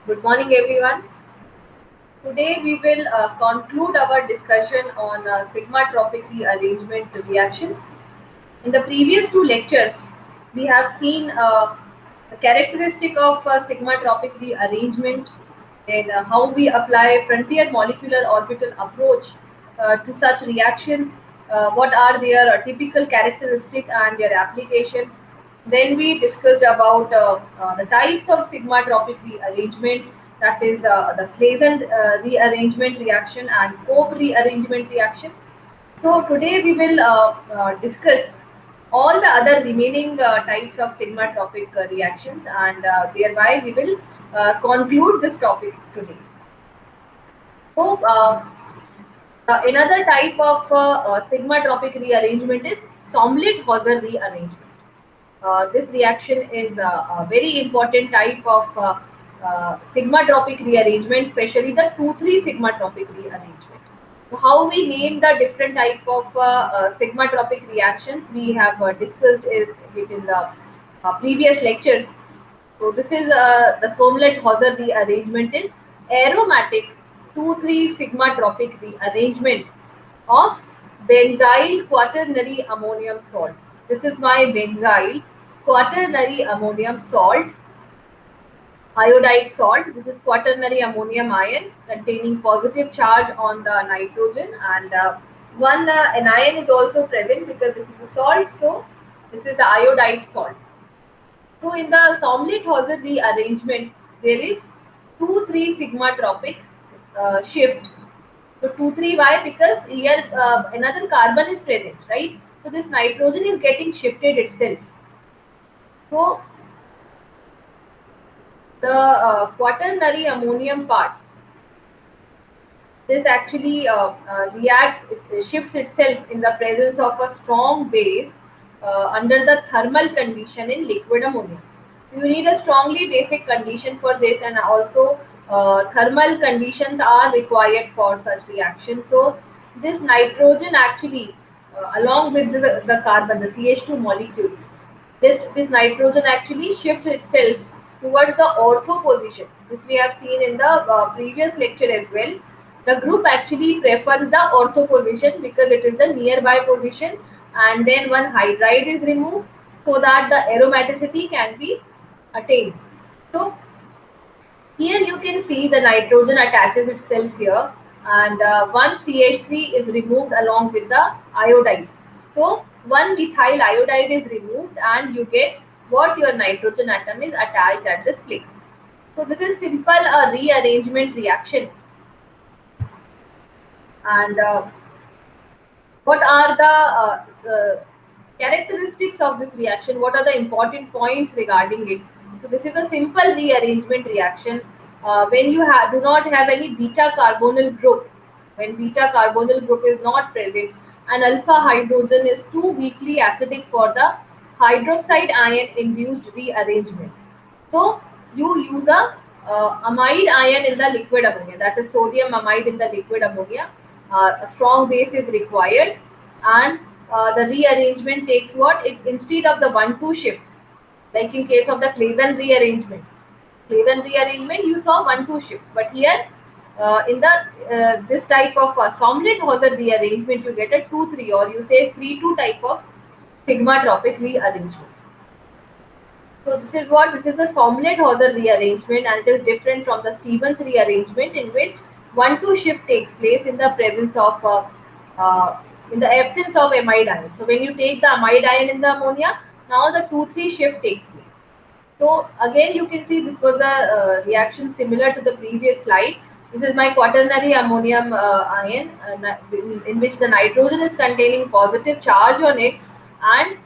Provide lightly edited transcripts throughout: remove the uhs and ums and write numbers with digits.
Good morning, everyone. Today we will conclude our discussion on sigma-tropic rearrangement reactions. In the previous two lectures, we have seen the characteristic of sigma-tropic rearrangement and how we apply frontier molecular orbital approach to such reactions, what are their typical characteristic and their applications. Then we discussed about the types of sigma-tropic rearrangement, that is the Claisen rearrangement reaction and Cope rearrangement reaction. So today we will discuss all the other remaining types of sigma-tropic reactions, and thereby we will conclude this topic today. So another type of sigma-tropic rearrangement is Somlet-Hauser rearrangement. This reaction is a very important type of sigma-tropic rearrangement, especially the 2,3 sigma-tropic rearrangement. So how we name the different type of sigma-tropic reactions we have discussed it in the previous lectures. So this is the Somlet-Hauser rearrangement is aromatic 2,3 sigma-tropic rearrangement of benzyl quaternary ammonium salt. This is my benzyl quaternary ammonium salt, iodide salt. This is quaternary ammonium ion containing positive charge on the nitrogen, and one anion is also present because this is the salt. So this is the iodide salt. So in the Somlet-Hauser rearrangement, there is 2,3 sigma tropic shift. So 2,3 why? Because here another carbon is present, right? So this nitrogen is getting shifted itself. So the quaternary ammonium part, this actually reacts, it shifts itself in the presence of a strong base under the thermal condition in liquid ammonia. You need a strongly basic condition for this, and also thermal conditions are required for such reactions. So this nitrogen actually, along with the carbon, the CH2 molecule, this nitrogen actually shifts itself towards the ortho position. This we have seen in the previous lecture as well. The group actually prefers the ortho position because it is the nearby position, and then one hydride is removed so that the aromaticity can be attained. So here you can see the nitrogen attaches itself here, and one CH3 is removed along with the iodide. So one methyl iodide is removed and you get what your nitrogen atom is attached at this place. So this is simple rearrangement reaction. And what are the characteristics of this reaction? What are the important points regarding it? So this is a simple rearrangement reaction when you do not have any beta carbonyl group. When beta carbonyl group is not present and alpha hydrogen is too weakly acidic for the hydroxide ion induced rearrangement. So you use a amide ion in the liquid ammonia, that is sodium amide in the liquid ammonia. A strong base is required, and the rearrangement takes what? It instead of the 1-2 shift, like in case of the Claisen rearrangement. Claisen rearrangement you saw 1-2 shift, but here in the this type of Somlet-Hauser rearrangement you get a 2-3, or you say 3-2 type of sigma tropic rearrangement. So this is what? This is the Somlet-Hauser rearrangement, and it is different from the Stevens rearrangement, in which 1-2 shift takes place in the presence of in the absence of amide ion. So when you take the amide ion in the ammonia, now the 2-3 shift takes place. So again you can see this was a reaction similar to the previous slide. This is my quaternary ammonium ion, in which the nitrogen is containing positive charge on it, and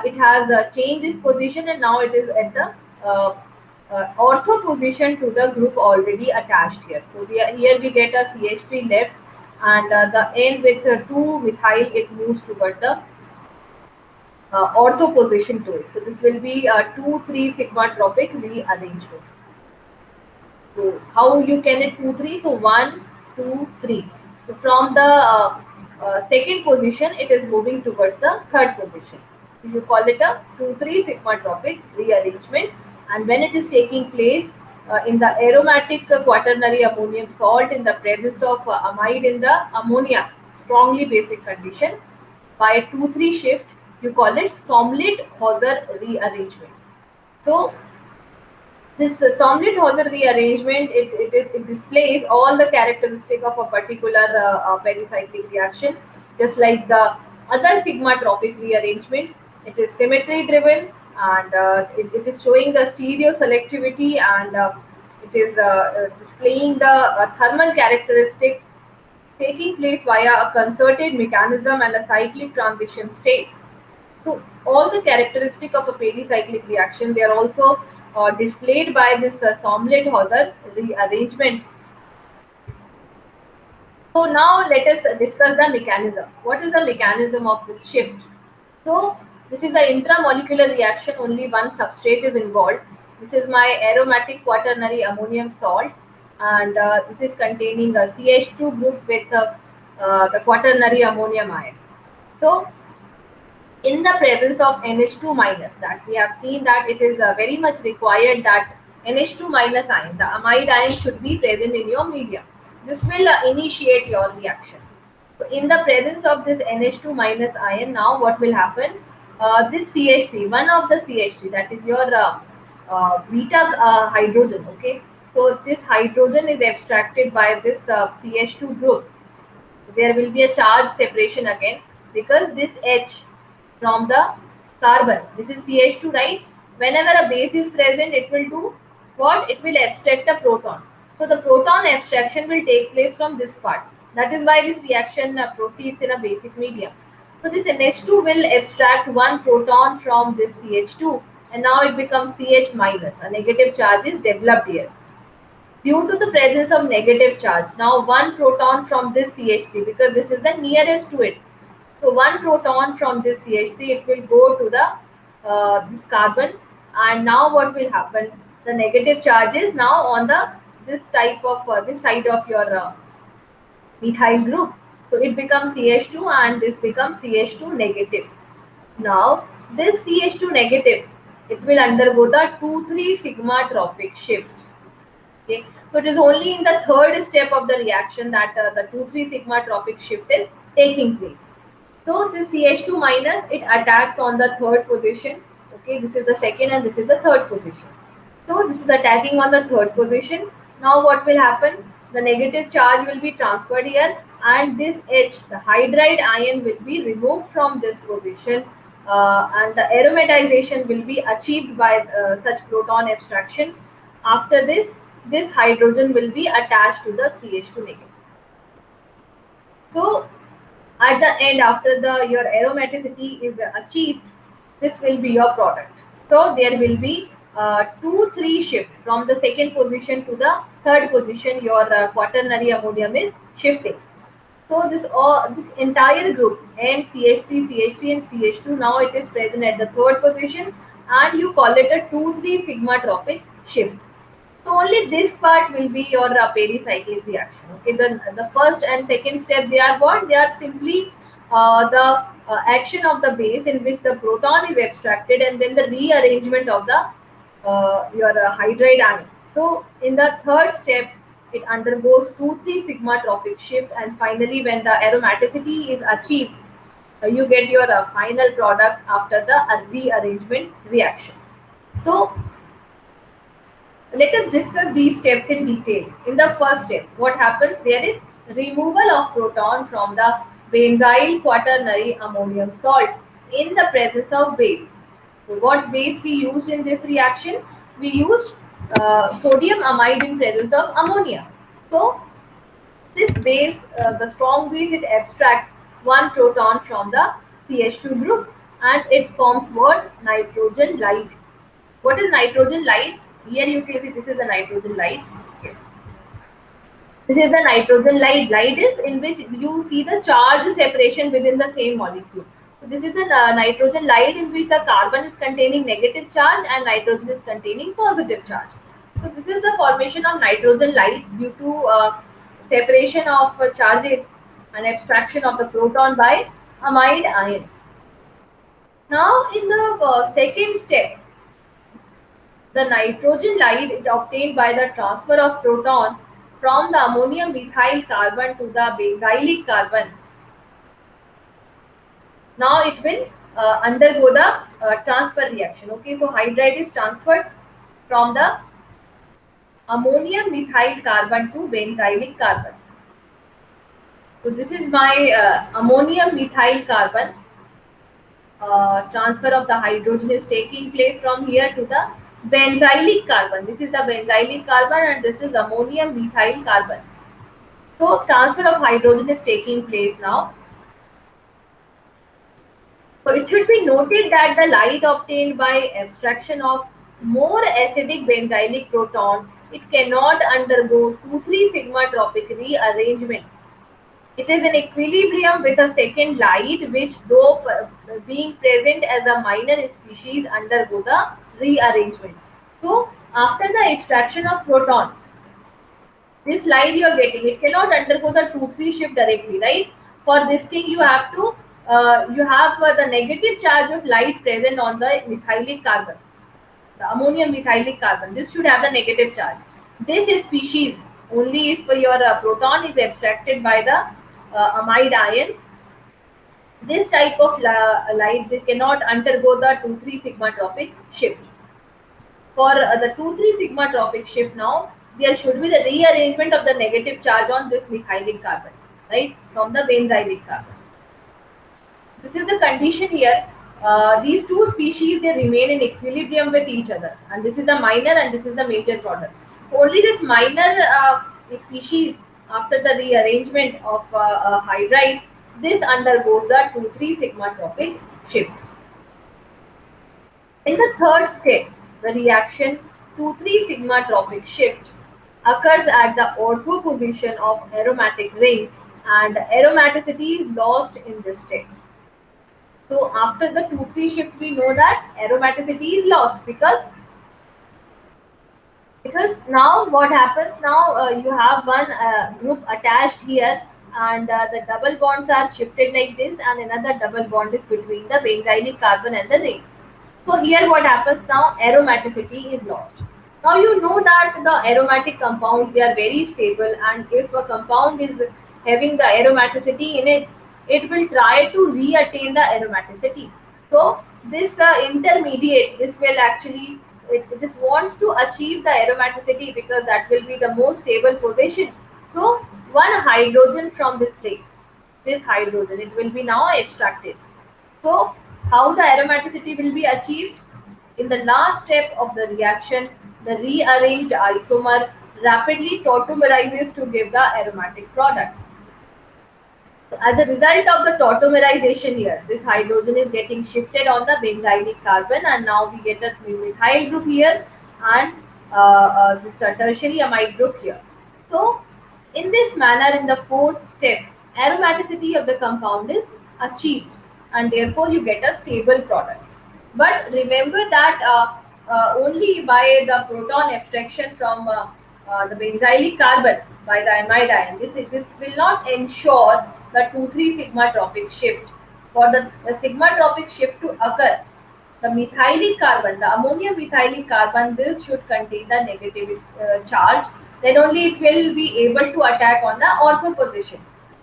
it has changed its position, and now it is at the ortho position to the group already attached here. So here we get a CH3 left, and the end with 2 methyl, it moves toward the ortho position to it. So this will be a 2-3 sigma tropic rearrangement. So how you can it 2-3? So 1-2-3. So from the second position, it is moving towards the third position. So you call it a 2-3 sigma tropic rearrangement. And when it is taking place, in the aromatic quaternary ammonium salt in the presence of amide in the ammonia strongly basic condition by 2-3 shift, you call it Somlet-Hauser rearrangement. So this Somlet-Hauser rearrangement, it displays all the characteristic of a particular pericyclic reaction, just like the other sigma-tropic rearrangement. It is symmetry driven, and it is showing the stereo selectivity, and it is displaying the thermal characteristic taking place via a concerted mechanism and a cyclic transition state. So all the characteristic of a pericyclic reaction, they are also displayed by this Somlet-Hauser rearrangement. So now let us discuss the mechanism. What is the mechanism of this shift? So this is an intramolecular reaction, only one substrate is involved. This is my aromatic quaternary ammonium salt, and this is containing a CH2 group with the quaternary ammonium ion. So in the presence of NH2 minus, that we have seen that it is very much required that NH2 minus ion, the amide ion, should be present in your medium. This will initiate your reaction. So in the presence of this NH2 minus ion, now what will happen? This CH3, one of the CH3, that is your beta hydrogen. Okay, so this hydrogen is abstracted by this CH2 group. There will be a charge separation again, because this H from the carbon, this is CH2, right? Whenever a base is present, it will do what? It will abstract a proton. So the proton abstraction will take place from this part. That is why this reaction proceeds in a basic medium. So this NH2 will abstract one proton from this CH2, and now it becomes CH minus. A negative charge is developed here due to the presence of negative charge. Now one proton from this CH3, because this is the nearest to it. So one proton from this CH3, it will go to the this carbon, and now what will happen? The negative charge is now on the this type of this side of your methyl group. So it becomes CH2, and this becomes CH2 negative. Now this CH2 negative, it will undergo the 2,3 sigma tropic shift. Okay, so it is only in the third step of the reaction that the 2,3 sigma tropic shift is taking place. So this CH2 minus, it attacks on the third position. Okay, this is the second and this is the third position. So this is attacking on the third position. Now what will happen? The negative charge will be transferred here, and this H, the hydride ion, will be removed from this position, and the aromatization will be achieved by such proton abstraction. After this, this hydrogen will be attached to the CH2 negative. So at the end, after the your aromaticity is achieved, this will be your product. So there will be 2-3 shift from the second position to the third position. Your quaternary ammonium is shifting. So this entire group N, CH3, CH3, and CH2, now it is present at the third position, and you call it a 2-3 sigma tropic shift. So only this part will be your pericyclic reaction. Okay, the first and second step, they are what? They are simply the action of the base in which the proton is abstracted, and then the rearrangement of the your hydride ion. So in the third step, it undergoes 2-3 sigma tropic shift, and finally, when the aromaticity is achieved, you get your final product after the rearrangement reaction. So let us discuss these steps in detail. In the first step, what happens? There is removal of proton from the benzyl quaternary ammonium salt in the presence of base. So what base we used in this reaction? We used sodium amide in presence of ammonia. So this base, the strong base, it abstracts one proton from the CH2 group, and it forms what? Nitrogen light. What is nitrogen light? Here you can see this is the nitrogen light. Yes. This is the nitrogen light. Light is in which you see the charge separation within the same molecule. So this is the nitrogen light in which the carbon is containing negative charge and nitrogen is containing positive charge. So this is the formation of nitrogen light due to separation of charges and abstraction of the proton by amide ion. Now in the second step, The nitrogen light is obtained by the transfer of proton from the ammonium methyl carbon to the benzylic carbon. Now it will undergo the transfer reaction. Okay, so hydride is transferred from the ammonium methyl carbon to benzylic carbon. So this is my ammonium methyl carbon. Transfer of the hydrogen is taking place from here to the benzylic carbon. This is the benzylic carbon and this is ammonium methyl carbon. So transfer of hydrogen is taking place now. So it should be noted that the light obtained by abstraction of more acidic benzylic proton, it cannot undergo 2,3 sigma tropic rearrangement. It is in equilibrium with a second light which, though being present as a minor species, undergo the rearrangement. So after the extraction of proton, this light you are getting, it cannot undergo the 2,3 shift directly, right? For this thing you have to you have the negative charge of light present on the methylic carbon, the ammonium methylic carbon. This should have the negative charge. This is species only if your proton is abstracted by the amide ion. This type of light, they cannot undergo the 2,3 sigma tropic shift. For the 2,3 sigma tropic shift now, there should be the rearrangement of the negative charge on this methylic carbon, right, from the benzylic carbon. This is the condition here. These two species, they remain in equilibrium with each other, and this is the minor and this is the major product. Only this minor species, after the rearrangement of hydride, this undergoes the 2,3 sigma tropic shift. In the third step, the reaction 2,3 sigma tropic shift occurs at the ortho position of aromatic ring, and aromaticity is lost in this step. So after the 2,3 shift, we know that aromaticity is lost because now what happens now, you have one group attached here, and the double bonds are shifted like this, and another double bond is between the benzylic carbon and the ring. So here what happens now, aromaticity is lost. Now you know that the aromatic compounds, they are very stable, and if a compound is having the aromaticity in it, it will try to reattain the aromaticity. So this intermediate, this will actually, this wants to achieve the aromaticity because that will be the most stable position. So one hydrogen from this place, this hydrogen, it will be now extracted. So, how the aromaticity will be achieved? In the last step of the reaction, the rearranged isomer rapidly tautomerizes to give the aromatic product. So as a result of the tautomerization here, this hydrogen is getting shifted on the benzylic carbon, and now we get a methyl group here and this tertiary amide group here. So in this manner, in the fourth step, aromaticity of the compound is achieved, and therefore you get a stable product. But remember that only by the proton abstraction from the benzylic carbon by the amide ion, this will not ensure the 2,3 sigma tropic shift. For the sigma tropic shift to occur, the methylic carbon, the ammonium methylic carbon, this should contain the negative charge. Then only it will be able to attack on the ortho position.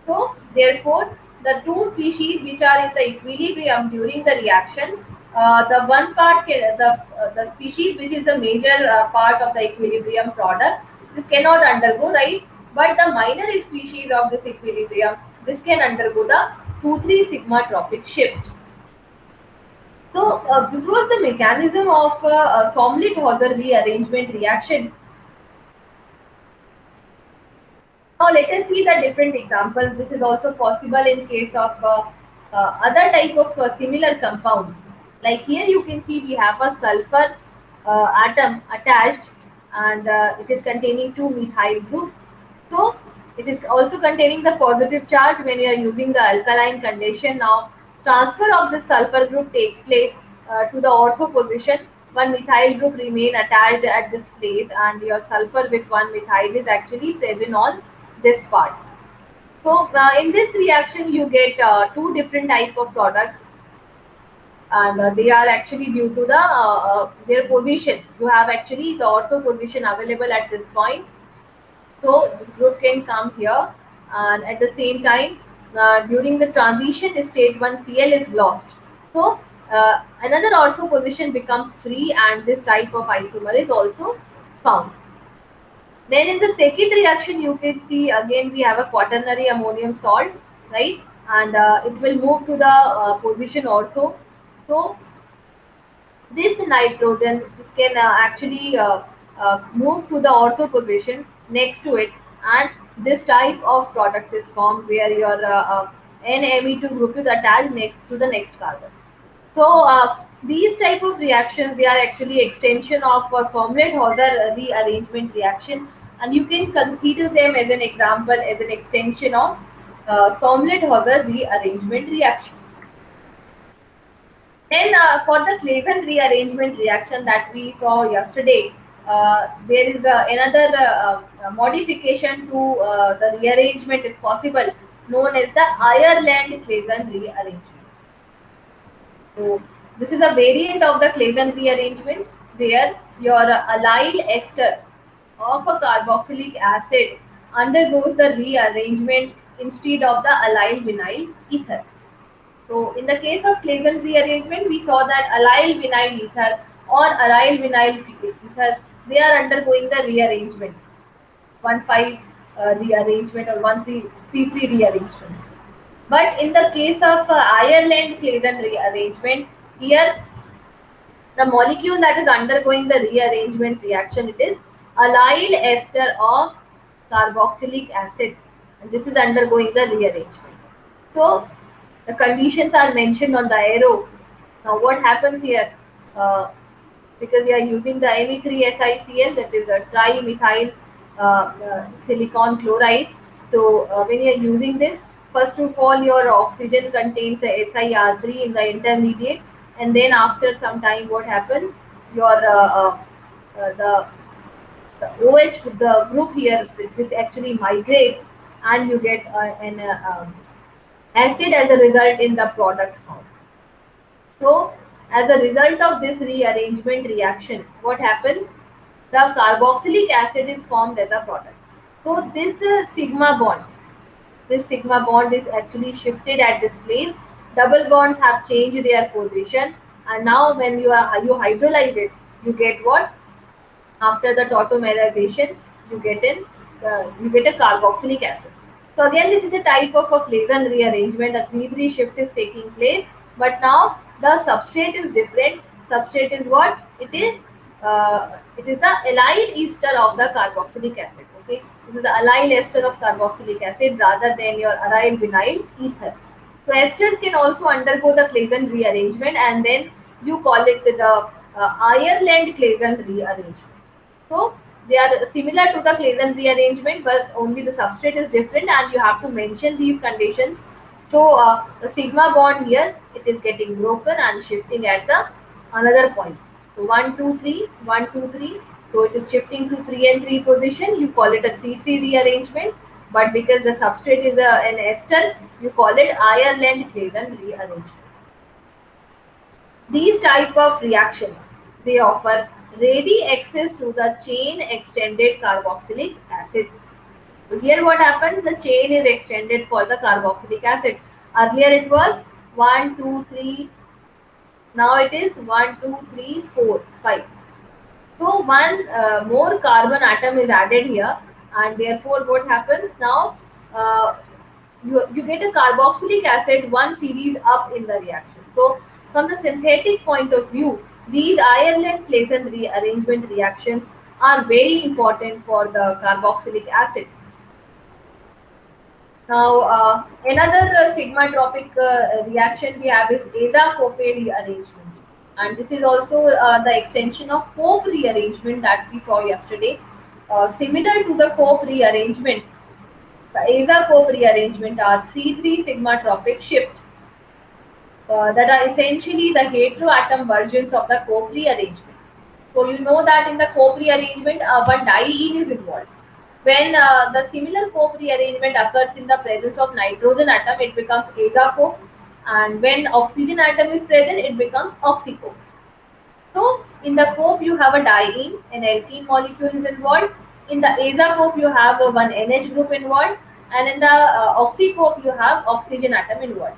So, therefore, the two species which are in the equilibrium during the reaction, the one part, the species which is the major part of the equilibrium product, this cannot undergo, right? But the minor species of this equilibrium, this can undergo the 2,3 sigma tropic shift. So this was the mechanism of Somlit-Hauser rearrangement reaction. Now let us see the different examples. This is also possible in case of other type of similar compounds. Like here you can see we have a sulfur atom attached, and it is containing two methyl groups. So it is also containing the positive charge when you are using the alkaline condition. Now transfer of this sulfur group takes place to the ortho position. One methyl group remain attached at this place, and your sulfur with one methyl is actually present on this part. So in this reaction you get two different type of products. and they are actually due to their position. You have actually the ortho position available at this point, so this group can come here, and at the same time, during the transition state, one Cl is lost. So another ortho position becomes free, and this type of isomer is also found. Then in the second reaction, you can see again we have a quaternary ammonium salt, right? And it will move to the position ortho. So this nitrogen, this can actually move to the ortho position next to it, and this type of product is formed where your NMe2 group is attached next to the next carbon. So these type of reactions, they are actually extension of Somlet-Hauser rearrangement reaction, and you can consider them as an example, as an extension of Somlet-Hauser rearrangement reaction. Then for the Clavin rearrangement reaction that we saw yesterday, there is another modification to the rearrangement is possible, known as the Ireland-Clavin rearrangement. So this is a variant of the Clavin rearrangement where your allyl ester of a carboxylic acid undergoes the rearrangement instead of the allyl vinyl ether. So in the case of Clavin rearrangement, we saw that allyl vinyl ether or aryl vinyl ether, they are undergoing the rearrangement, 1,5 rearrangement or 1,3,3,3 rearrangement. But in the case of Ireland Clavin rearrangement, here the molecule that is undergoing the rearrangement reaction, it is allyl ester of carboxylic acid, and this is undergoing the rearrangement. So the conditions are mentioned on the arrow. Now what happens here? Uh, because we are using the Me3SiCl, that is a trimethyl silicon chloride. So when you are using this, first of all your oxygen contains a SiR3 in the intermediate, and then after some time what happens, your the OH, the group here, this actually migrates, and you get an acid as a result in the product form. So, as a result of this rearrangement reaction, what happens? The carboxylic acid is formed as a product. So, this sigma bond is actually shifted at this place. Double bonds have changed their position, and now when you hydrolyze it, you get what? After the tautomerization, you get a carboxylic acid. So again, this is a type of a Clavin rearrangement. A 3,3 shift is taking place, but now the substrate is different. Substrate is what? It is the allyl ester of the carboxylic acid. Okay, this is the allyl ester of carboxylic acid rather than your aryl vinyl ether. So esters can also undergo the Clavin rearrangement, and then you call it the Ireland Clavin rearrangement. So they are similar to the Clavin rearrangement, but only the substrate is different, and you have to mention these conditions. So the sigma bond here, it is getting broken and shifting at the another point. So 1, 2, 3, 1, 2, 3. So it is shifting to 3 and 3 position. You call it a 3-3 rearrangement. But because the substrate is an ester, you call it Ireland Clavin rearrangement. These type of reactions, they offer ready access to the chain extended carboxylic acids. So here what happens, the chain is extended for the carboxylic acid. Earlier it was 1, 2, 3, now it is 1, 2, 3, 4, 5. So one more carbon atom is added here, and therefore what happens now, uh, you get a carboxylic acid one series up in the reaction. So from the synthetic point of view, these Ireland Clavin rearrangement reactions are very important for the carboxylic acids. Now, another sigmatropic reaction we have is Ada-Cope rearrangement, and this is also the extension of Cope rearrangement that we saw yesterday. Similar to the Cope rearrangement, the Ada-Cope rearrangement are 3,3 sigmatropic shift that are essentially the heteroatom versions of the Cope rearrangement. So you know that in the Cope rearrangement, one diene is involved. When the similar Cope rearrangement occurs in the presence of nitrogen atom, it becomes aza Cope, and when oxygen atom is present, it becomes oxycoke. So in the coke you have a diene, an alkene molecule is involved. In the aza you have a one NH group involved, and in the oxycoke you have oxygen atom involved.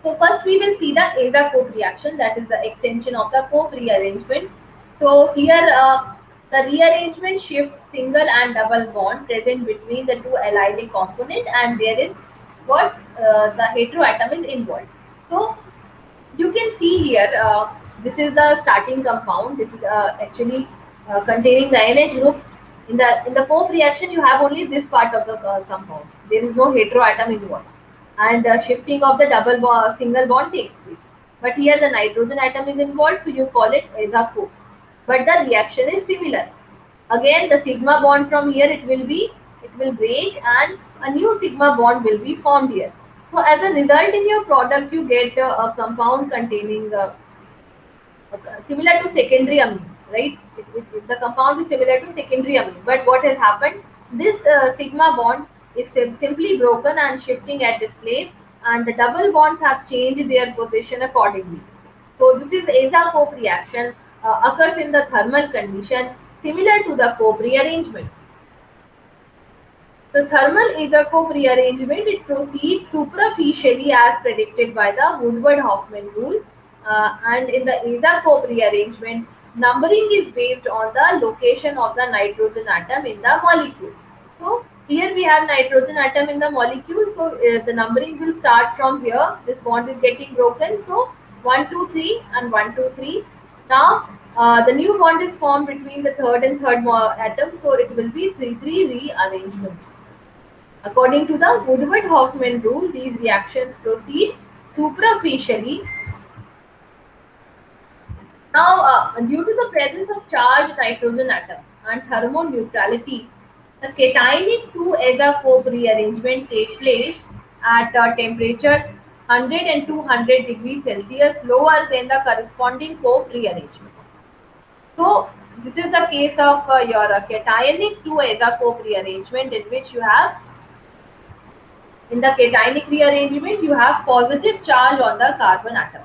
So first we will see the aza reaction, that is the extension of the coke rearrangement. So here the rearrangement shifts single and double bond present between the two allylic component, and there is what the heteroatom is involved. So you can see here, this is the starting compound. This is actually containing the NH group. In the coke reaction, you have only this part of the compound. There is no heteroatom involved, and shifting of the single bond takes place. But here the nitrogen atom is involved, so you call it as a coke. But the reaction is similar. Again, the sigma bond from here it will break, and a new sigma bond will be formed here. So as a result, in your product you get a compound containing similar to secondary amine, right? If the compound is similar to secondary amine, but what has happened? This sigma bond is simply broken and shifting at this place, and the double bonds have changed their position accordingly. So this is aza-cope reaction, occurs in the thermal condition similar to the cope rearrangement. The thermal Aza-Cope rearrangement, it proceeds superficially as predicted by the Woodward-Hoffmann rule, and in the Aza-Cope rearrangement, numbering is based on the location of the nitrogen atom in the molecule. So here we have nitrogen atom in the molecule, so the numbering will start from here. This bond is getting broken, so 1, 2, 3 and 1, 2, 3. Now the new bond is formed between the third and third atom, so it will be 3-3 rearrangement. According to the Woodward-Hoffmann rule, these reactions proceed superficially. Now, due to the presence of charged nitrogen atom and thermoneutrality, the cationic 2-aza-cope rearrangement takes place at temperatures 100 and 200 degrees Celsius lower than the corresponding cope rearrangement. So, this is the case of your cationic 2-aza-cope rearrangement, in which you have, in the cationic rearrangement, you have positive charge on the carbon atom.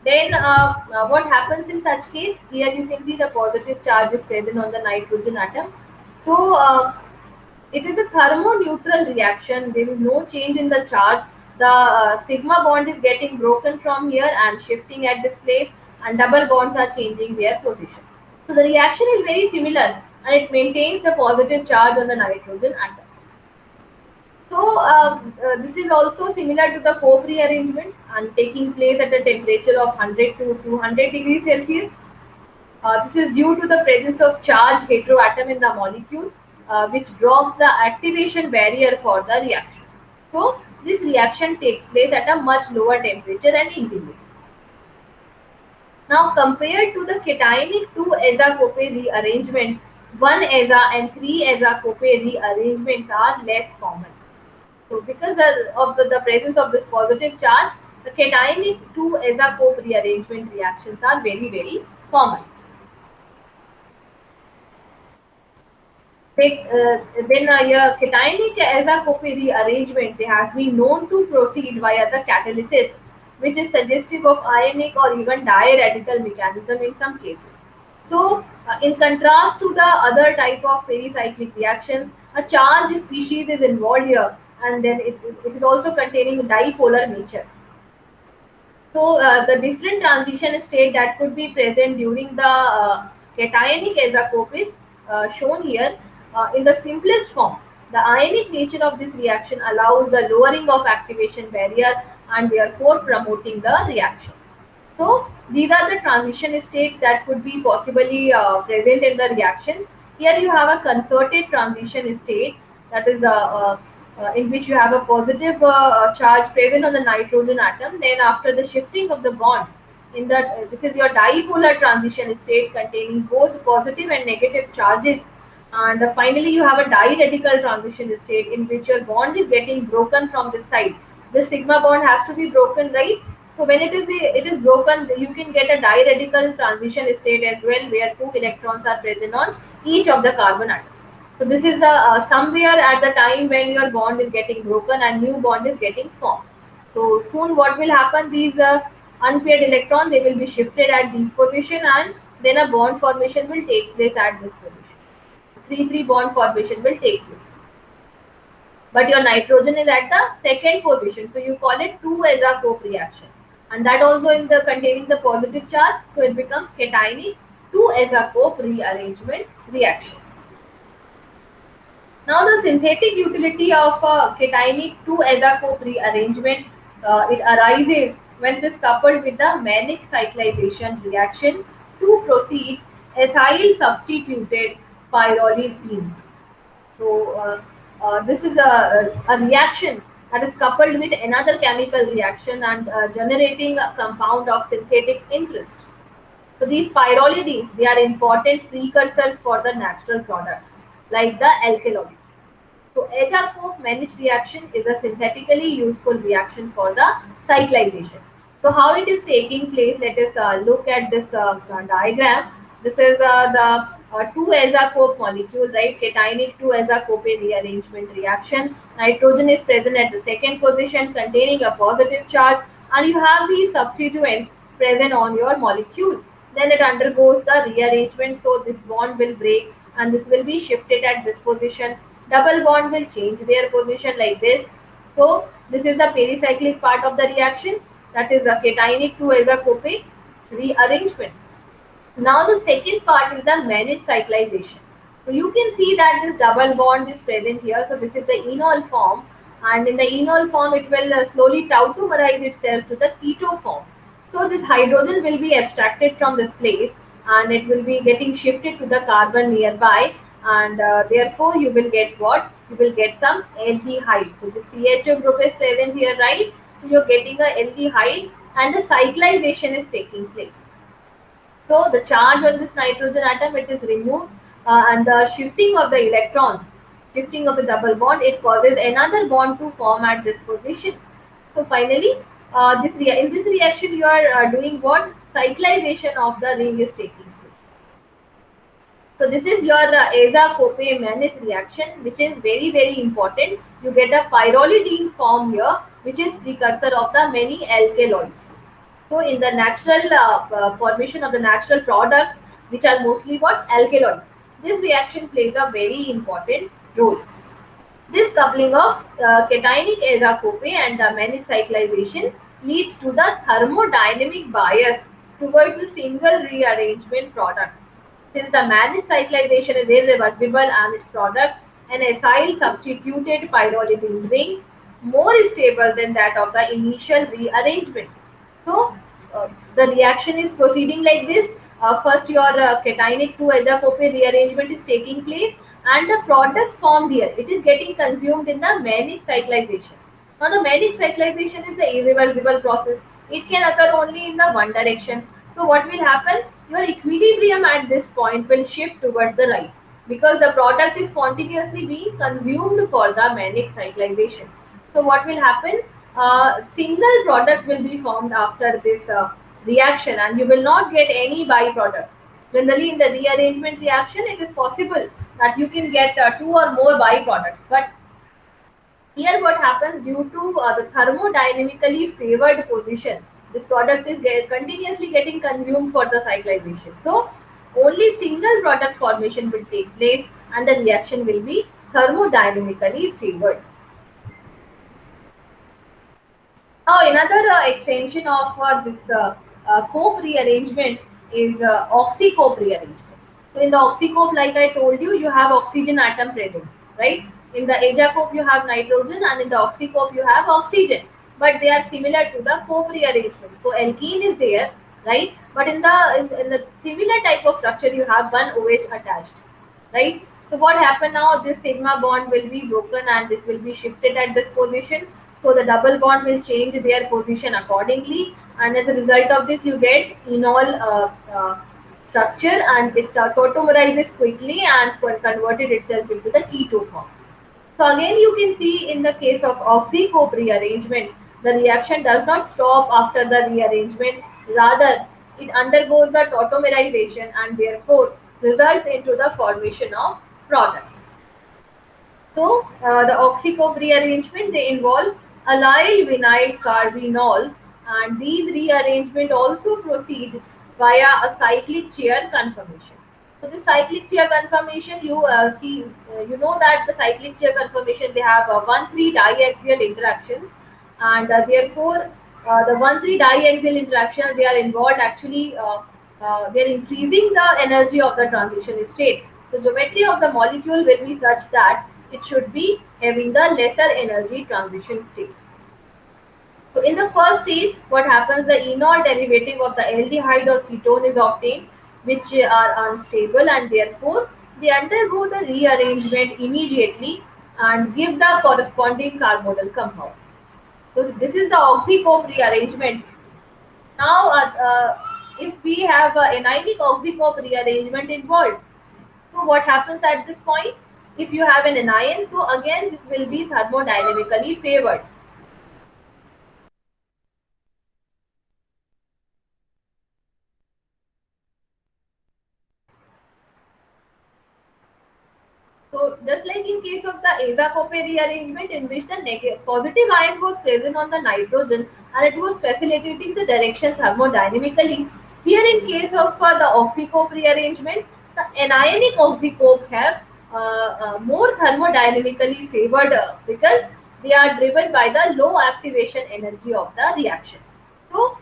Then what happens in such case? Here you can see the positive charge is present on the nitrogen atom. So it is a thermoneutral reaction. There is no change in the charge. The sigma bond is getting broken from here and shifting at this place, and double bonds are changing their position. So the reaction is very similar, and it maintains the positive charge on the nitrogen atom. So this is also similar to the cope rearrangement and taking place at a temperature of 100 to 200 degrees Celsius. This is due to the presence of charged heteroatom in the molecule, which drops the activation barrier for the reaction. So this reaction takes place at a much lower temperature and easily. Now compared to the cationic 2-aza-cope rearrangement, 1-aza and 3-aza-cope rearrangements are less common. So because of the presence of this positive charge, the cationic 2-aza-cope rearrangement reactions are very common. Your cationic aza-cope rearrangement, they has been known to proceed via the catalysis, which is suggestive of ionic or even di-radical mechanism in some cases. So, in contrast to the other type of pericyclic reactions, a charged species is involved here, and then it is also containing dipolar nature. So, the different transition state that could be present during the cationic aza-cope is shown here in the simplest form. The ionic nature of this reaction allows the lowering of activation barrier and therefore promoting the reaction. So these are the transition states that could be possibly present in the reaction. Here you have a concerted transition state, that is in which you have a positive charge present on the nitrogen atom. Then after the shifting of the bonds, in that this is your dipolar transition state containing both positive and negative charges. And finally you have a diradical transition state in which your bond is getting broken from this side. This sigma bond has to be broken, right? So when it is broken, you can get a diradical transition state as well, where two electrons are present on each of the carbon atom. So this is the somewhere at the time when your bond is getting broken and new bond is getting formed. So soon what will happen? These unpaired electron, they will be shifted at this position, and then a bond formation will take place at this position. 3-3 bond formation will take place. But your nitrogen is at the second position, so you call it 2-azacope reaction, and that also in the containing the positive charge, so it becomes cationic 2-azacope rearrangement reaction. Now the synthetic utility of cationic 2-azacope rearrangement, it arises when this coupled with the Mannich cyclization reaction to proceed ethyl substituted pyrrolidines. So this is a reaction that is coupled with another chemical reaction and generating a compound of synthetic interest. So these pyrrolidines, they are important precursors for the natural product, like the alkaloids. So Azacope-Mannich reaction is a synthetically useful reaction for the cyclization. So how it is taking place, let us look at this diagram. This is the 2-azacope molecule, right? Cationic 2-azacope rearrangement reaction. Nitrogen is present at the second position containing a positive charge, and you have these substituents present on your molecule. Then it undergoes the rearrangement, so this bond will break and this will be shifted at this position. Double bond will change their position like this. So this is the pericyclic part of the reaction, that is the cationic 2-azacope rearrangement. Now the second part is the Mannich cyclization. So you can see that this double bond is present here. So this is the enol form, and in the enol form it will slowly tautomerize itself to the keto form. So this hydrogen will be abstracted from this place and it will be getting shifted to the carbon nearby, and therefore you will get what? You will get some aldehyde. So the CHO group is present here, right? So you're getting a aldehyde and the cyclization is taking place. So the charge on this nitrogen atom, it is removed, and the shifting of the electrons, shifting of the double bond, it causes another bond to form at this position. So finally, in this reaction you are doing what? Cyclization of the ring is taking place. So this is your Azacope-Mannich reaction, which is very important. You get a pyrrolidine form here, which is precursor of the many alkaloids. So in the natural formation of the natural products, which are mostly what? Alkaloids. This reaction plays a very important role. This coupling of cationic azacope and the Mannich cyclization leads to the thermodynamic bias towards the single rearrangement product. Since the Mannich cyclization is irreversible and its product, an acyl substituted pyrrolidine ring, more stable than that of the initial rearrangement. So the reaction is proceeding like this. First, your cationic 2-azacope rearrangement is taking place, and the product formed here, it is getting consumed in the Mannich cyclization. Now, the Mannich cyclization is the irreversible process. It can occur only in the one direction. So, what will happen? Your equilibrium at this point will shift towards the right because the product is continuously being consumed for the Mannich cyclization. So, what will happen? Single product will be formed after this reaction, and you will not get any byproduct. Generally, in the rearrangement reaction, it is possible that you can get two or more byproducts, but here what happens, due to the thermodynamically favored position, this product is continuously getting consumed for the cyclization. So only single product formation will take place and the reaction will be thermodynamically favored. Now, another extension of this cope rearrangement is oxycope rearrangement. So, in the oxycope, like I told you, you have oxygen atom present, right? In the azacope, you have nitrogen, and in the oxycope, you have oxygen. But they are similar to the cope rearrangement. So, alkene is there, right? But in the similar type of structure, you have one OH attached, right? So what happened now? This sigma bond will be broken and this will be shifted at this position. So the double bond will change their position accordingly, and as a result of this, you get enol structure, and it tautomerizes quickly and converted itself into the keto form. So again, you can see in the case of oxycope rearrangement, the reaction does not stop after the rearrangement. Rather, it undergoes the tautomerization and therefore results into the formation of product. So the oxycope rearrangement, they involve allyl vinyl carbenols, and these rearrangement also proceed via a cyclic chair conformation. So the cyclic chair conformation, you see, you know that the cyclic chair conformation, they have 1,3 diaxial interactions, and therefore the 1,3 diaxial interactions, they are involved actually. They are increasing the energy of the transition state. The geometry of the molecule will be such that it should be having the lesser energy transition state. So in the first stage, what happens, the enol derivative of the aldehyde or ketone is obtained, which are unstable, and therefore they undergo the rearrangement immediately and give the corresponding carbonyl compounds. So this is the oxycope rearrangement. Now, if we have anionic oxycope rearrangement involved, so what happens at this point? If you have an anion, so again this will be thermodynamically favored. So just like in case of the azacope rearrangement, in which the positive ion was present on the nitrogen and it was facilitating the direction thermodynamically. Here in case of the oxycope rearrangement, the anionic oxycope have more thermodynamically favored because they are driven by the low activation energy of the reaction. So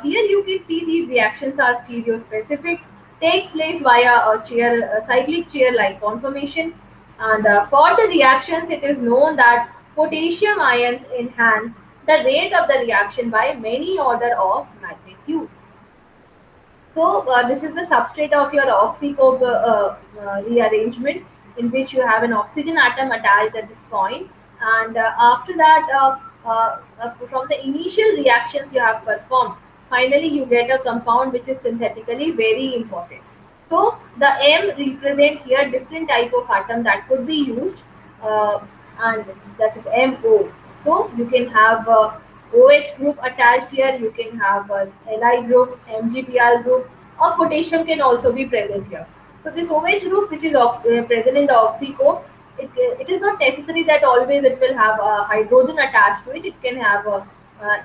here you can see these reactions are stereospecific, takes place via a cyclic chair-like conformation, and for the reactions, it is known that potassium ions enhance the rate of the reaction by many order of magnitude. So this is the substrate of your oxycope rearrangement, in which you have an oxygen atom attached at this point, and after that, from the initial reactions you have performed, finally you get a compound which is synthetically very important. So the M represent here different type of atom that could be used, uh, and that is MO. So you can have OH group attached here. You can have Li group, MgBr group, or potassium can also be present here. So this OH group, which is present in the oxycope, it is not necessary that always it will have hydrogen attached to it. It can have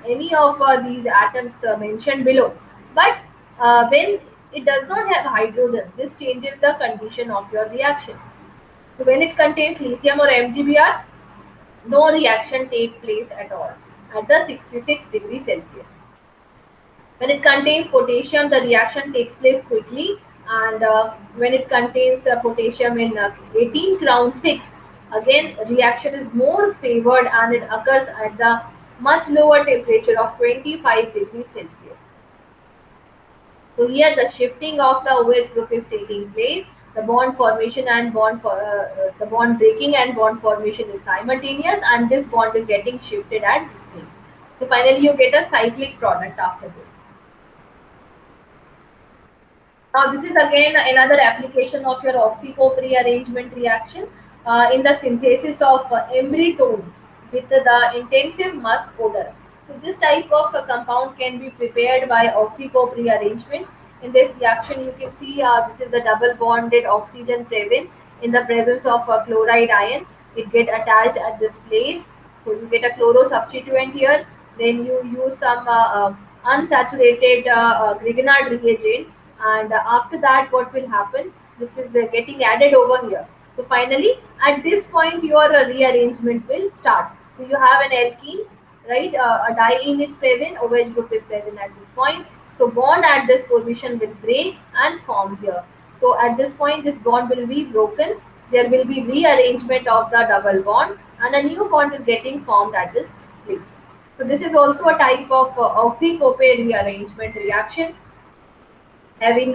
any of these atoms mentioned below. But when it does not have hydrogen, this changes the condition of your reaction. So when it contains lithium or MgBr, no reaction takes place at all at the 66 degrees Celsius. When it contains potassium, the reaction takes place quickly, and when it contains potassium in 18 crown 6, again reaction is more favored and it occurs at the much lower temperature of 25 degrees Celsius. So here the shifting of the OH group is taking place. The bond formation and the bond breaking and bond formation is simultaneous, and this bond is getting shifted at this point. So finally, you get a cyclic product after this. Now this is again another application of your oxycope rearrangement reaction in the synthesis of embrytone with the intensive musk odor. So this type of compound can be prepared by oxycope rearrangement. In this reaction, you can see this is the double bonded oxygen present in the presence of a chloride ion. It get attached at this place. So you get a chloro substituent here. Then you use some unsaturated Grignard reagent, and after that what will happen, this is getting added over here. So finally at this point your rearrangement will start. So you have an alkene, right? A diene is present, OH group is present at this point. So bond at this position will break and form here. So at this point this bond will be broken. There will be rearrangement of the double bond, and a new bond is getting formed at this place. So this is also a type of oxycope rearrangement reaction, having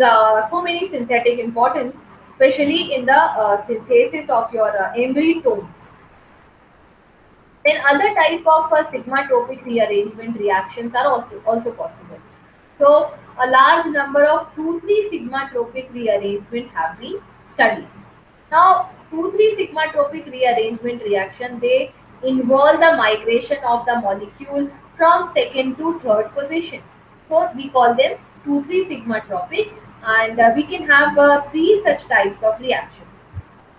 so many synthetic importance, especially in the synthesis of your embrytone. Then other type of sigmatropic rearrangement reactions are also possible. So a large number of 2,3 sigmatropic rearrangement have been studied. Now 2,3 sigmatropic rearrangement reaction, they involve the migration of the molecule from second to third position. So we call them 2,3 sigmatropic, and we can have three such types of reaction.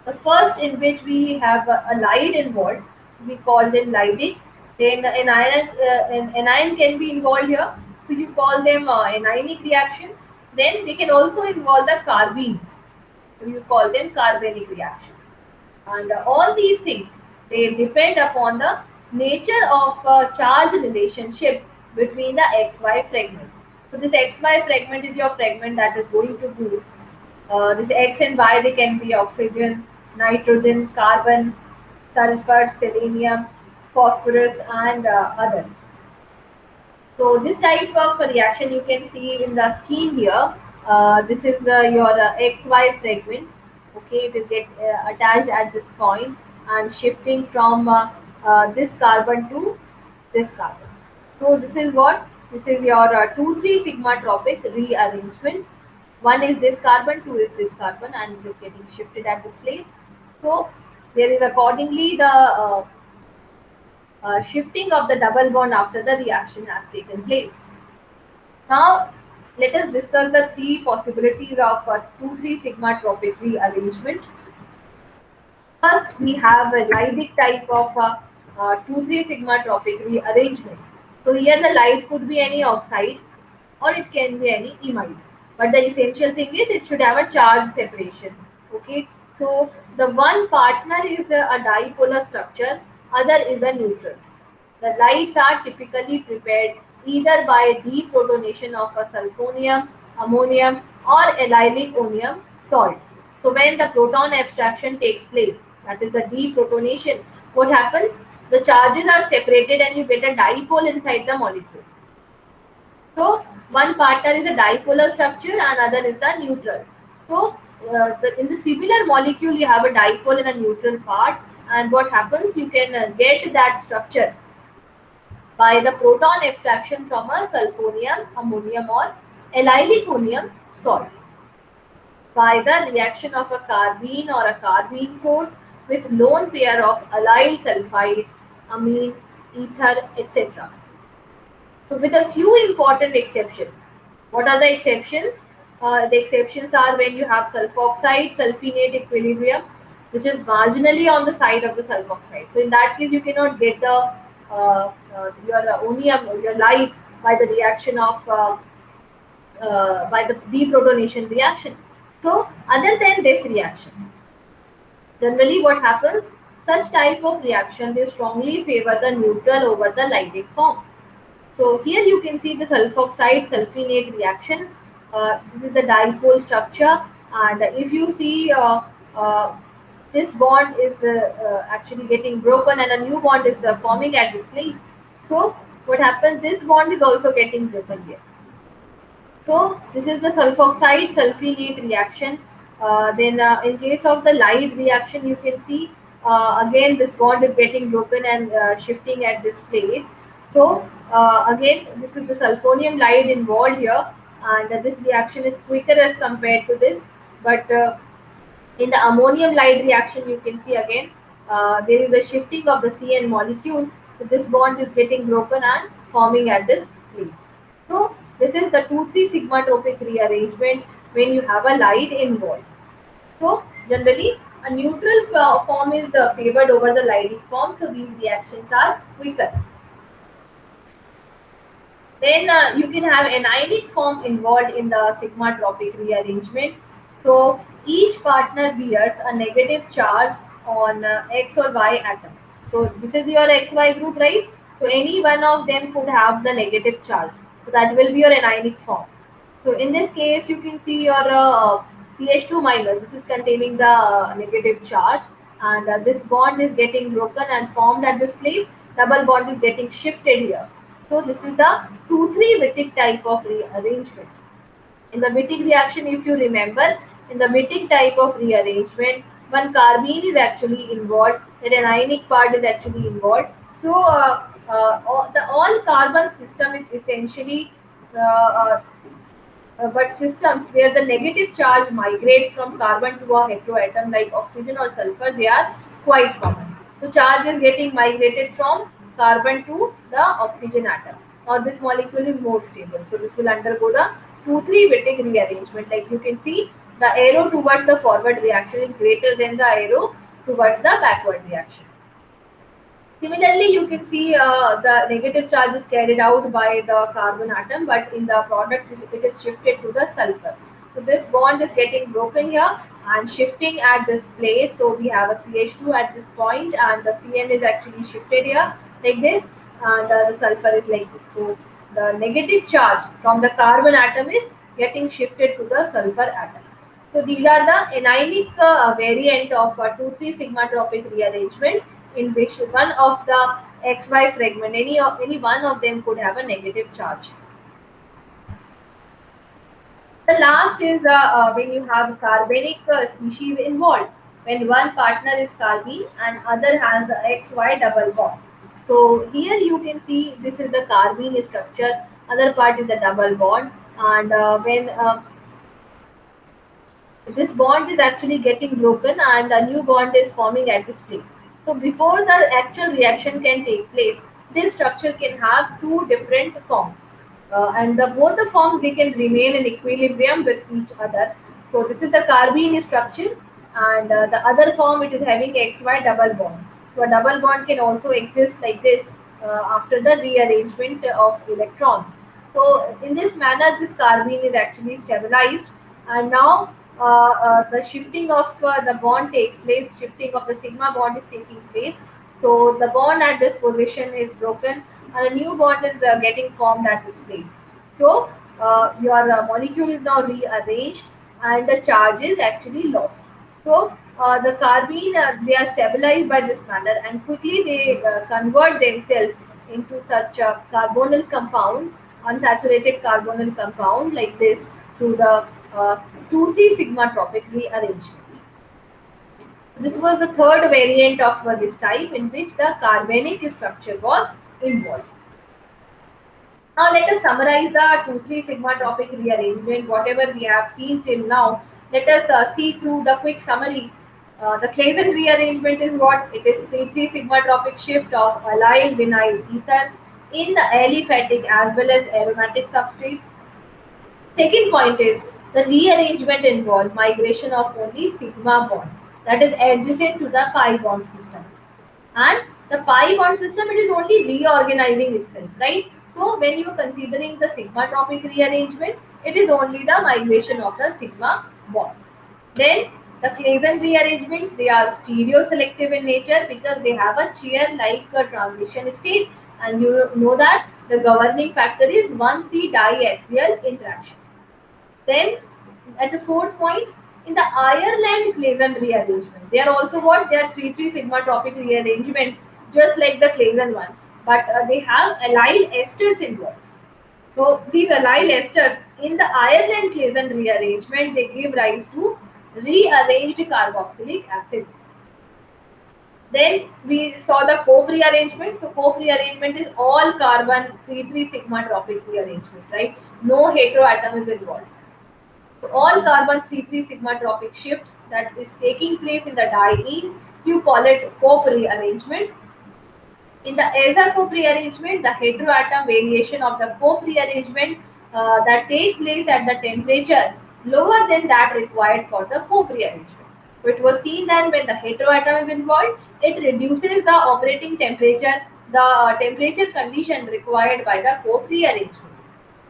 The first in which we have a lide involved, we call them lidic. Then anion can be involved here, so you call them anionic reaction. Then they can also involve the carbenes, so you call them carbonic reaction. And all these things, they depend upon the nature of charge relationship between the XY fragment. So this XY fragment is your fragment that is going to move. This X and Y, they can be oxygen, nitrogen, carbon, sulfur, selenium, phosphorus, and others. So this type of reaction you can see in the scheme here. This is your XY fragment. Okay, it is get attached at this point and shifting from this carbon to this carbon. So this is what, this is your 2,3 sigma tropic rearrangement. One is this carbon, two is this carbon, and it is getting shifted at this place. So there is accordingly the shifting of the double bond after the reaction has taken place. Now, let us discuss the three possibilities of 2,3 sigma tropic rearrangement. First, we have a Lydic type of 2,3 sigma tropic rearrangement. So here the light could be any oxide or it can be any imide. But the essential thing is it should have a charge separation. Okay, so the one partner is a dipolar structure, other is a neutral. The lights are typically prepared either by deprotonation of a sulfonium, ammonium, or allylic onium salt. So when the proton abstraction takes place, that is the deprotonation, what happens? The charges are separated and you get a dipole inside the molecule. So one partner is a dipolar structure and other is the neutral. So in the similar molecule you have a dipole and a neutral part, and what happens, you can get that structure by the proton extraction from a sulfonium, ammonium, or allylic onium salt, by the reaction of a carbene or a carbene source with lone pair of allyl sulfide, amine, ether, etc. So, with a few important exceptions. What are the exceptions? The exceptions are when you have sulfoxide sulfinate equilibrium, which is marginally on the side of the sulfoxide. So, in that case, you cannot get the your onium or your light by the reaction of by the deprotonation reaction. So, other than this reaction, generally what happens? Such type of reaction, they strongly favor the neutral over the Lydic form. So here you can see the sulfoxide sulfinate reaction. This is the dipole structure, and if you see this bond is actually getting broken and a new bond is forming at this place. So what happens? This bond is also getting broken here. So this is the sulfoxide sulfinate reaction. Then in case of the light reaction, you can see again this bond is getting broken and shifting at this place. So again, this is the sulfonium light involved here, and this reaction is quicker as compared to this. But in the ammonium light reaction, you can see again there is a shifting of the CN molecule. So this bond is getting broken and forming at this place. So this is the 2,3 sigma tropic rearrangement when you have a light involved. So generally a neutral form is favored over the Lydic form. So these reactions are quicker. Then you can have anionic form involved in the sigma tropic rearrangement. So each partner bears a negative charge on X or Y atom. So this is your XY group, right? So any one of them could have the negative charge. So that will be your anionic form. So in this case, you can see your CH2 minus. This is containing the negative charge, and this bond is getting broken and formed at this place. Double bond is getting shifted here. So this is the 2,3 Wittig type of rearrangement. In the Wittig reaction, if you remember, in the Wittig type of rearrangement, one carbene is actually involved, that anionic part is actually involved. So the all carbon system is essentially but systems where the negative charge migrates from carbon to a heteroatom like oxygen or sulfur, they are quite common. So charge is getting migrated from carbon to the oxygen atom. Now this molecule is more stable. So this will undergo the 2,3 Wittig rearrangement. Like you can see, The arrow towards the forward reaction is greater than the arrow towards the backward reaction. Similarly, you can see the negative charge is carried out by the carbon atom, but in the product it is shifted to the sulfur. So this bond is getting broken here and shifting at this place. So we have a CH2 at this point, and the CN is actually shifted here like this, and the sulfur is like this. So the negative charge from the carbon atom is getting shifted to the sulfur atom. So these are the anionic variant of 2,3 sigma-tropic rearrangement, in which one of the XY fragment, any one of them could have a negative charge. The last is when you have carbonic species involved, when one partner is carbene and other has a XY double bond. So here you can see this is the carbene structure, other part is the double bond, and when this bond is actually getting broken and a new bond is forming at this place. So before the actual reaction can take place, this structure can have two different forms. And both the forms, they can remain in equilibrium with each other. So this is the carbene structure, and the other form, it is having XY double bond. So a double bond can also exist like this after the rearrangement of electrons. So in this manner, this carbene is actually stabilized, and now the shifting of the bond takes place, shifting of the sigma bond is taking place. So the bond at this position is broken and a new bond is getting formed at this place. So your molecule is now rearranged and the charge is actually lost. So the carbene, they are stabilized by this manner, and quickly they convert themselves into such a carbonyl compound, unsaturated carbonyl compound like this, through the 2,3 sigma tropic rearrangement. This was the third variant of this type, in which the carbonic structure was involved. Now let us summarize the 2,3 sigma tropic rearrangement, whatever we have seen till now. Let us see through the quick summary. The Claisen rearrangement is what? It is 3,3 sigma tropic shift of allyl vinyl ether in the aliphatic as well as aromatic substrate. Second point is the rearrangement involved migration of only sigma bond, that is adjacent to the pi bond system. And the pi bond system, it is only reorganizing itself, right? So when you are considering the sigma tropic rearrangement, it is only the migration of the sigma bond. Then the Claisen rearrangements, they are stereo-selective in nature because they have a chair-like transition state, and you know that the governing factor is 1,3 diaxial interactions. Then, at the fourth point, in the Ireland Claisen rearrangement, they are also what? They are 3,3 sigma tropic rearrangement, just like the Claisen one, but they have allyl esters involved. So these allyl esters in the Ireland Claisen rearrangement, they give rise to rearranged carboxylic acids. Then we saw the Cope rearrangement. So Cope rearrangement is all carbon 3,3 sigma tropic rearrangement, right? No heteroatom is involved. So all carbon 3,3 sigma tropic shift that is taking place in the diene, you call it Cope rearrangement. In the aza-Cope rearrangement, the heteroatom variation of the Cope rearrangement that take place at the temperature lower than that required for the Cope rearrangement. So it was seen that when the heteroatom is involved, it reduces the operating temperature, the temperature condition required by the Cope rearrangement.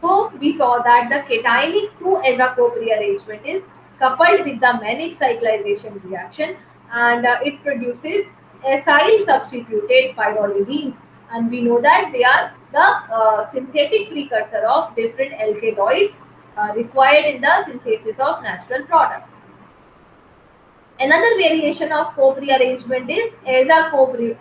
So we saw that the cationic 2-aza-Cope rearrangement is coupled with the Mannich cyclization reaction, and it produces acyl substituted pyrrolidines, and we know that they are the synthetic precursor of different alkaloids required in the synthesis of natural products. Another variation of Cope rearrangement is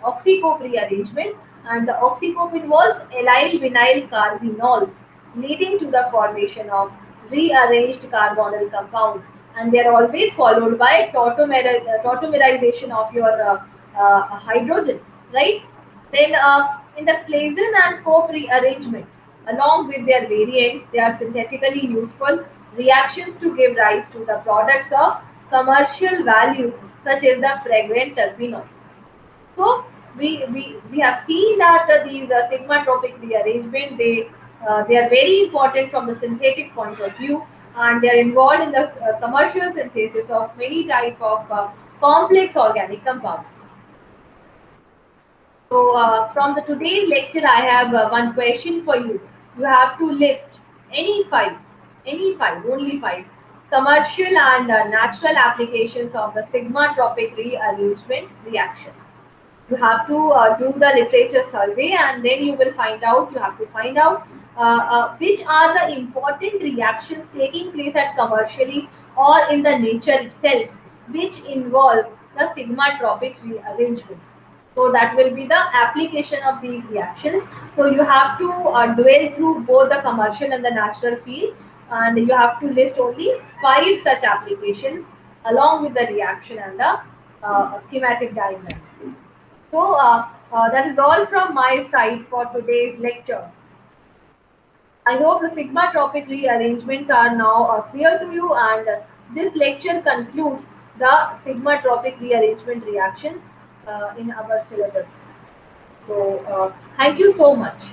oxy-Cope rearrangement, and the oxy-Cope involves allyl vinyl carbenols, leading to the formation of rearranged carbonyl compounds, and they are always followed by tautomerization of your hydrogen, right? Then in the Claisen and Cope rearrangement, along with their variants, they are synthetically useful reactions to give rise to the products of commercial value, such as the fragrant terpenoids. So we have seen that these sigma tropic rearrangement, they are very important from the synthetic point of view, and they are involved in the commercial synthesis of many type of complex organic compounds. So, from the today's lecture, I have one question for you. You have to list any five, only five commercial and natural applications of the sigma tropic rearrangement reaction. You have to do the literature survey, and then you have to find out which are the important reactions taking place at commercially or in the nature itself which involve the sigma tropic rearrangements. So that will be the application of these reactions. So you have to dwell through both the commercial and the natural field, and you have to list only five such applications along with the reaction and the schematic diagram. So that is all from my side for today's lecture. I hope the sigma tropic rearrangements are now clear to you, and this lecture concludes the sigma tropic rearrangement reactions in our syllabus. So thank you so much.